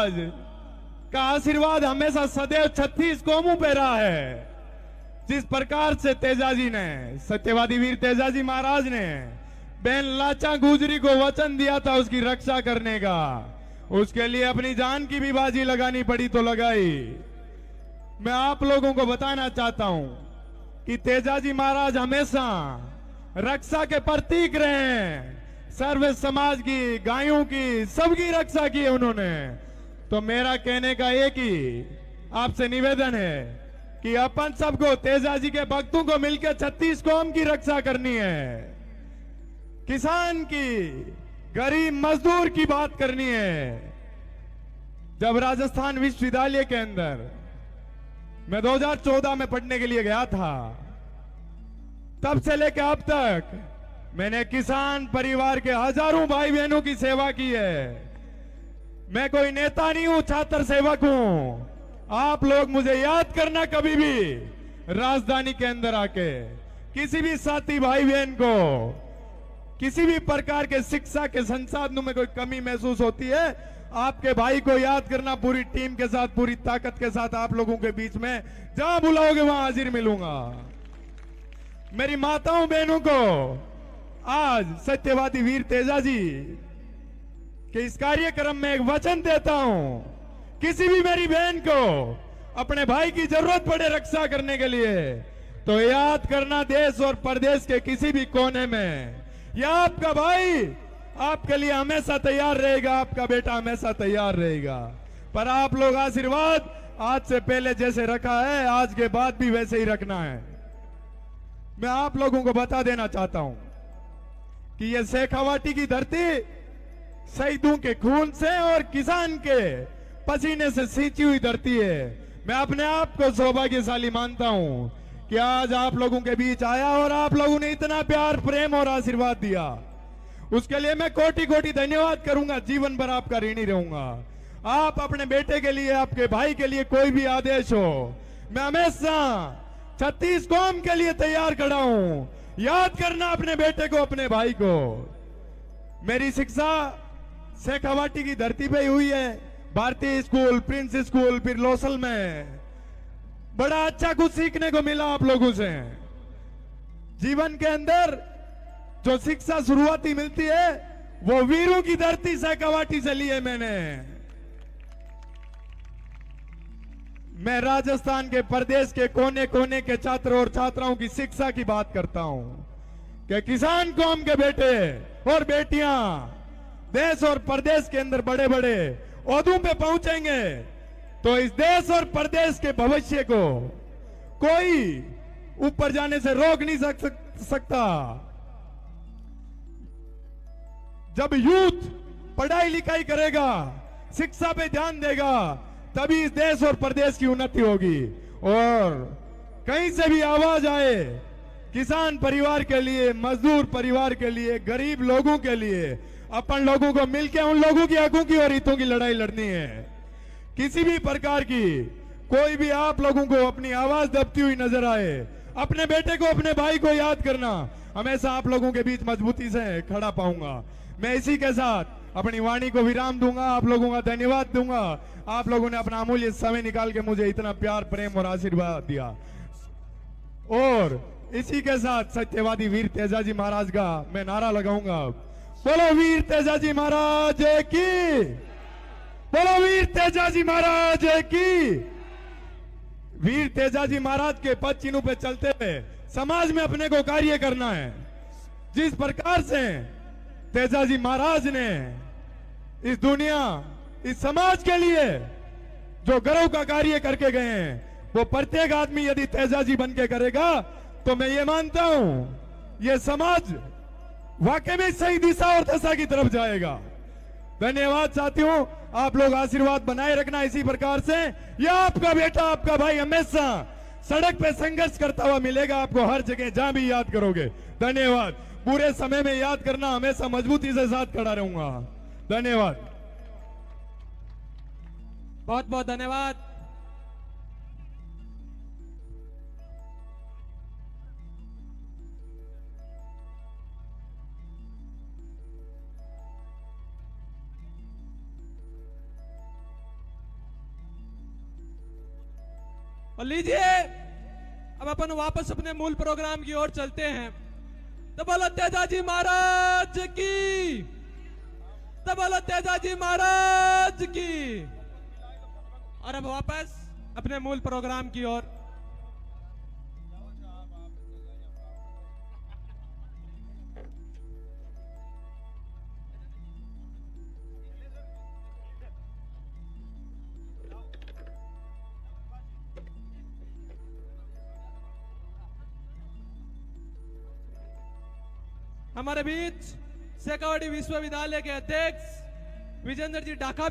महाराज का आशीर्वाद हमेशा सदैव 36 कौमों पे रहा है। जिस प्रकार से तेजाजी ने, सत्यवादी वीर तेजाजी महाराज ने बहन लाचा गुजरी को वचन दिया था उसकी रक्षा करने का, उसके लिए अपनी जान की भी बाजी लगानी पड़ी तो लगाई। मैं आप लोगों को बताना चाहता हूं कि तेजाजी महाराज हमेशा रक्षा के प्रतीक रहे हैं। सर्व समाज की, गायों की, सबकी रक्षा की है उन्होंने। तो मेरा कहने का एक ही आपसे निवेदन है कि अपन सबको, तेजाजी के भक्तों को मिलकर 36 कौम की रक्षा करनी है। किसान की, गरीब मजदूर की बात करनी है। जब राजस्थान विश्वविद्यालय के अंदर मैं 2014 में पढ़ने के लिए गया था, तब से लेकर अब तक मैंने किसान परिवार के हजारों भाई बहनों की सेवा की है। मैं कोई नेता नहीं हूं, छात्र सेवक हूं। आप लोग मुझे याद करना कभी भी राजधानी के अंदर आके, किसी भी साथी भाई बहन को किसी भी प्रकार के शिक्षा के संसाधनों में कोई कमी महसूस होती है, आपके भाई को याद करना। पूरी टीम के साथ, पूरी ताकत के साथ आप लोगों के बीच में जहां बुलाओगे वहां हाजिर मिलूंगा। मेरी माताओं बहनों को आज सत्यवादी वीर तेजाजी के इस कार्यक्रम में एक वचन देता हूं, किसी भी मेरी बहन को अपने भाई की जरूरत पड़े रक्षा करने के लिए तो याद करना, देश और प्रदेश के किसी भी कोने में यह आपका भाई आपके लिए हमेशा तैयार रहेगा, आपका बेटा हमेशा तैयार रहेगा। पर आप लोग आशीर्वाद आज से पहले जैसे रखा है, आज के बाद भी वैसे ही रखना है। मैं आप लोगों को बता देना चाहता हूं कि यह शेखावाटी की धरती शहीदों के खून से और किसान के पसीने से सींची हुई धरती है। मैं अपने आप को सौभाग्यशाली मानता हूं कि आज आप लोगों के बीच आया और आप लोगों ने इतना प्यार, प्रेम और आशीर्वाद दिया। उसके लिए मैं कोटि कोटि धन्यवाद करूंगा, जीवन भर आपका ऋणी रहूंगा। आप अपने बेटे के लिए, आपके भाई के लिए कोई भी आदेश हो, मैं हमेशा 36 कौम के लिए तैयार खड़ा हूं। याद करना अपने बेटे को, अपने भाई को। मेरी शिक्षा शेखावाटी की धरती पे हुई है, भारतीय स्कूल, प्रिंस स्कूल, फिर लोसल में। बड़ा अच्छा कुछ सीखने को मिला आप लोगों से। जीवन के अंदर जो शिक्षा शुरुआती मिलती है वो वीरों की धरती शेखावाटी से ली है मैंने। मैं राजस्थान के प्रदेश के कोने कोने के छात्र और छात्राओं की शिक्षा की बात करता हूं कि किसान कौम के बेटे और बेटियां देश और प्रदेश के अंदर बड़े बड़े ओहदों पे पहुंचेंगे तो इस देश और प्रदेश के भविष्य को कोई ऊपर जाने से रोक नहीं सकता। जब यूथ पढ़ाई लिखाई करेगा, शिक्षा पे ध्यान देगा, तभी इस देश और प्रदेश की उन्नति होगी। और कहीं से भी आवाज आए किसान परिवार के लिए, मजदूर परिवार के लिए, गरीब लोगों के लिए, अपन लोगों को मिलकर उन लोगों की हकों की और हितों की लड़ाई लड़नी है। किसी भी प्रकार की कोई भी आप लोगों को अपनी आवाज दबती हुई नजर आए, अपने बेटे को, अपने भाई को याद करना। हमेशा आप लोगों के बीच मजबूती से खड़ा पाऊंगा। मैं इसी के साथ अपनी वाणी को विराम दूंगा। आप लोगों का धन्यवाद दूंगा। आप लोगों ने अपना अमूल्य समय निकाल के मुझे इतना प्यार, प्रेम और आशीर्वाद दिया। और इसी के साथ सत्यवादी वीर तेजाजी महाराज का मैं नारा लगाऊंगा, बोलो वीर तेजाजी महाराज की, बोलो वीर तेजाजी महाराज की। वीर तेजाजी महाराज के पद चिन्हों पे चलते हुए समाज में अपने को कार्य करना है। जिस प्रकार से तेजाजी महाराज ने इस दुनिया, इस समाज के लिए जो गर्व का कार्य करके गए हैं, वो प्रत्येक आदमी यदि तेजाजी बन के करेगा तो मैं ये मानता हूं ये समाज वाकई में सही दिशा और दशा की तरफ जाएगा। धन्यवाद साथियों, आप लोग आशीर्वाद बनाए रखना इसी प्रकार से। यह आपका बेटा, आपका भाई हमेशा सड़क पे संघर्ष करता हुआ मिलेगा आपको हर जगह, जहां भी याद करोगे। धन्यवाद। पूरे समय में याद करना, हमेशा मजबूती से साथ खड़ा रहूंगा। धन्यवाद, बहुत बहुत धन्यवाद। और लीजिए अब अपन वापस अपने मूल प्रोग्राम की ओर चलते हैं। तो बोलो तेजाजी महाराज की, तो बोलो तेजाजी महाराज की। और अब वापस अपने मूल प्रोग्राम की ओर। हमारे बीच शेखावाटी विश्वविद्यालय के अध्यक्ष विजेंद्र जी ढाका